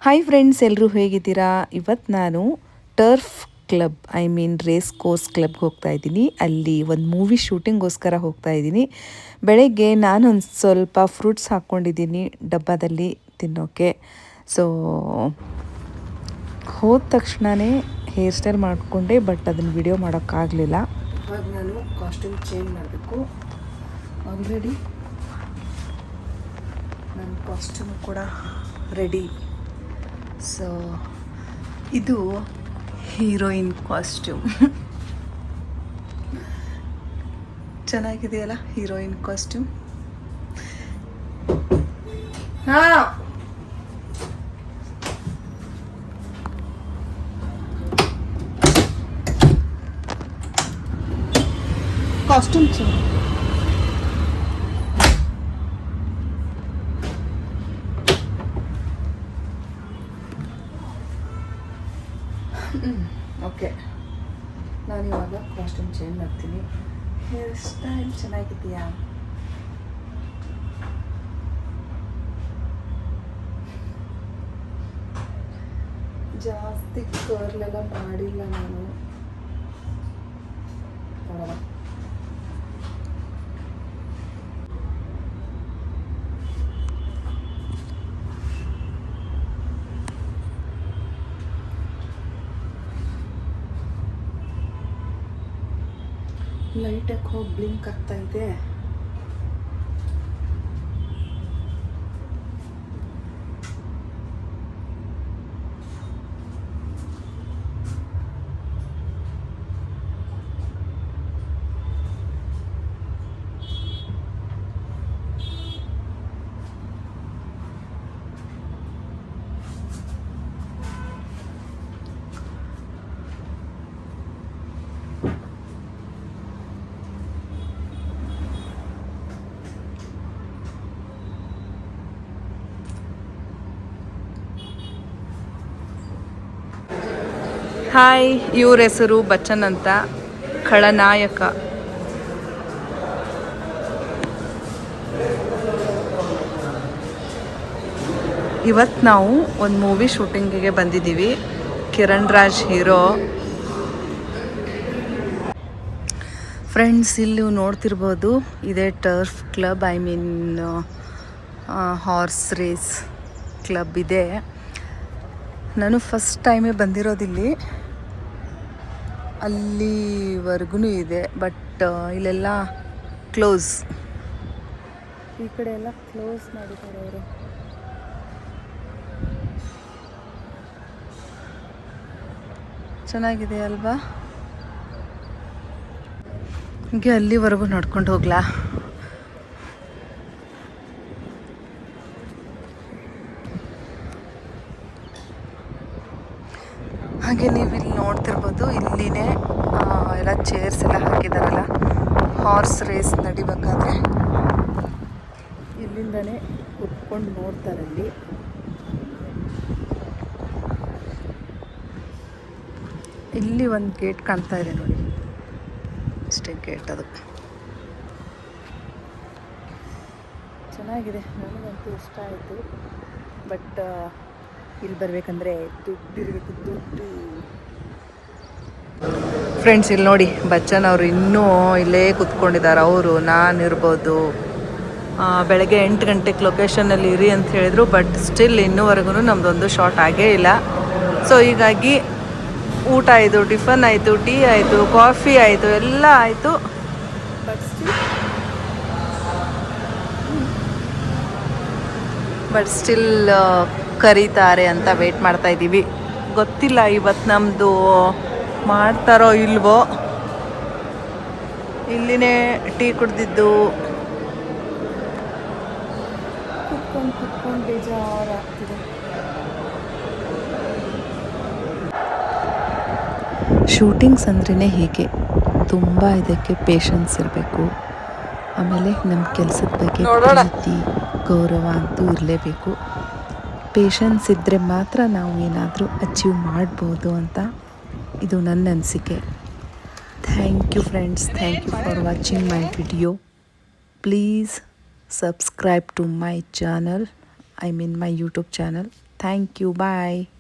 Hi friends, ಎಲ್ಲರೂ ಹೇಗಿದ್ದೀರಾ? ಇವತ್ತು ನಾನು ಟರ್ಫ್ ಕ್ಲಬ್ ರೇಸ್ ಕೋರ್ಸ್ ಕ್ಲಬ್ಗೆ ಹೋಗ್ತಾ ಇದ್ದೀನಿ. ಅಲ್ಲಿ ಒಂದು ಮೂವಿ ಶೂಟಿಂಗೋಸ್ಕರ ಹೋಗ್ತಾ ಇದ್ದೀನಿ. ಬೆಳಗ್ಗೆ ನಾನೊಂದು ಸ್ವಲ್ಪ ಫ್ರೂಟ್ಸ್ ಹಾಕ್ಕೊಂಡಿದ್ದೀನಿ ಡಬ್ಬದಲ್ಲಿ ತಿನ್ನೋಕ್ಕೆ. ಸೊ ಹೋದ ತಕ್ಷಣವೇ ಹೇರ್ ಸ್ಟೈಲ್ ಮಾಡಿಕೊಂಡೆ, ಬಟ್ ಅದನ್ನು ವಿಡಿಯೋ ಮಾಡೋಕ್ಕಾಗಲಿಲ್ಲ. ಇವಾಗ ನಾನು ಕಾಸ್ಟ್ಯೂಮ್ ಚೇಂಜ್ ಮಾಡಬೇಕು. ಆಲ್ರೆಡಿ ನನ್ನ ಕಾಸ್ಟ್ಯೂಮ್ ಕೂಡ ರೆಡಿ. ಸೊ ಇದು ಹೀರೋಯಿನ್ ಕಾಸ್ಟ್ಯೂಮ್. ಚೆನ್ನಾಗಿದೆಯಲ್ಲ heroine costume? Costume change. Okay, ನಾನಿವಾಗ ಕಾಸ್ಟ್ಯೂಮ್ ಚೇಂಜ್ ಮಾಡ್ತೀನಿ. ಹೇರ್ ಸ್ಟೈಲ್ ಚೆನ್ನಾಗಿದೆಯಾ? ಜಾಸ್ತಿ ಕರ್ಲೆಲ್ಲ ಮಾಡಿಲ್ಲ ನಾನು. ಲೈಟಾಗಿ ಹೋಗಿ ಬ್ಲಿಂಕ್ ಆಗ್ತಾ ಇದೆ. ಹಾಯ್, ಇವ್ರ ಹೆಸರು ಬಚ್ಚನ್ ಅಂತ, ಖಳನಾಯಕ. ಇವತ್ತು ನಾವು ಒಂದು ಮೂವಿ ಶೂಟಿಂಗಿಗೆ ಬಂದಿದ್ದೀವಿ. ಕಿರಣ್ ರಾಜ್ ಹೀರೋ. ಫ್ರೆಂಡ್ಸ್, ಇಲ್ಲಿ ನೀವು ನೋಡ್ತಿರ್ಬೋದು, ಇದೇ turf club, horse race club ಇದೆ. ನಾನು ಫಸ್ಟ್ ಟೈಮೇ ಬಂದಿರೋದಿಲ್ಲಿ. ಅಲ್ಲಿವರೆಗೂ ಇದೆ, ಬಟ್ ಇಲ್ಲೆಲ್ಲ ಕ್ಲೋಸ್. ಈ ಕಡೆ ಎಲ್ಲ ಕ್ಲೋಸ್ ಮಾಡಿದ್ದಾರೆ ಅವರು. ಚೆನ್ನಾಗಿದೆ ಅಲ್ವಾ? ಹೀಗೆ ಅಲ್ಲಿವರೆಗೂ ನಡ್ಕೊಂಡು ಹೋಗ್ಲಾ? ಹಾಗೆ ನೀವು ಇಲ್ಲಿ ನೋಡ್ತಿರ್ಬೋದು, ಇಲ್ಲಿನೇ ಎಲ್ಲ ಚೇರ್ಸ್ ಎಲ್ಲ ಹಾಕಿದಾರಲ್ಲ. ಹಾರ್ಸ್ ರೇಸ್ ನಡಿಬೇಕಾದ್ರೆ ಇಲ್ಲಿಂದನೇ ಕುತ್ಕೊಂಡು ನೋಡ್ತಾರೆ. ಇಲ್ಲಿ ಒಂದು ಗೇಟ್ ಕಾಣ್ತಾ ಇದೆ ನೋಡಿ, ಅಷ್ಟೇ ಗೇಟ್. ಅದು ಚೆನ್ನಾಗಿದೆ, ನನಗಂತೂ ಇಷ್ಟ ಆಯಿತು. ಬಟ್ ಇಲ್ಲಿ ಬರಬೇಕಂದ್ರೆ ದುಡ್ಡು ಇರಬೇಕು, ದುಡ್ಡು. ಫ್ರೆಂಡ್ಸ್, ಇಲ್ಲಿ ನೋಡಿ, ಬಚ್ಚನ್ ಅವರು ಇನ್ನೂ ಇಲ್ಲೇ ಕೂತ್ಕೊಂಡಿದ್ದಾರೆ. ಅವರು ನಾನಿರ್ಬೋದು. ಬೆಳಗ್ಗೆ 8 ಗಂಟೆಗೆ ಲೊಕೇಶನಲ್ಲಿ ಇರಿ ಅಂತ ಹೇಳಿದರು, ಬಟ್ ಸ್ಟಿಲ್ ಇನ್ನೂವರೆಗೂ ನಮ್ಮದೊಂದು ಶಾರ್ಟ್ ಆಗೇ ಇಲ್ಲ. ಸೊ ಹೀಗಾಗಿ ಊಟ ಆಯಿತು, ಟಿಫನ್ ಆಯಿತು, ಟೀ ಆಯಿತು, ಕಾಫಿ ಆಯಿತು, ಎಲ್ಲ ಆಯಿತು. ಬಟ್ ಸ್ಟಿಲ್ ಕರೀತಾರೆ ಅಂತ ವೆಯ್ಟ್ ಮಾಡ್ತಾ ಇದ್ದೀವಿ. ಗೊತ್ತಿಲ್ಲ ಇವತ್ತು ನಮ್ಮದು ಮಾಡ್ತಾರೋ ಇಲ್ವೋ. ಇಲ್ಲಿನೇ ಟೀ ಕುಡ್ದಿದ್ದು, ಕುತ್ಕೊಂಡು ಬೇಜಾರಾಗ್ತಿದೆ. ಶೂಟಿಂಗ್ಸ್ ಅಂದ್ರೇ ಹೀಗೆ, ತುಂಬ ಇದಕ್ಕೆ ಪೇಷನ್ಸ್ ಇರಬೇಕು. ಆಮೇಲೆ ನಮ್ಮ ಕೆಲಸದ ಬಗ್ಗೆ ಪ್ರೀತಿ ಗೌರವ ಅಂತೂ ಇರಲೇಬೇಕು. ಪೇಷನ್ಸ್ ಇದ್ದರೆ ಮಾತ್ರ ನಾವು ಏನಾದರೂ ಅಚೀವ್ ಮಾಡ್ಬೋದು ಅಂತ ಇದು ನನ್ನ ಅನಿಸಿಕೆ. Thank you friends, thank you for watching my video. Please subscribe to my channel, my YouTube channel. Thank you bye.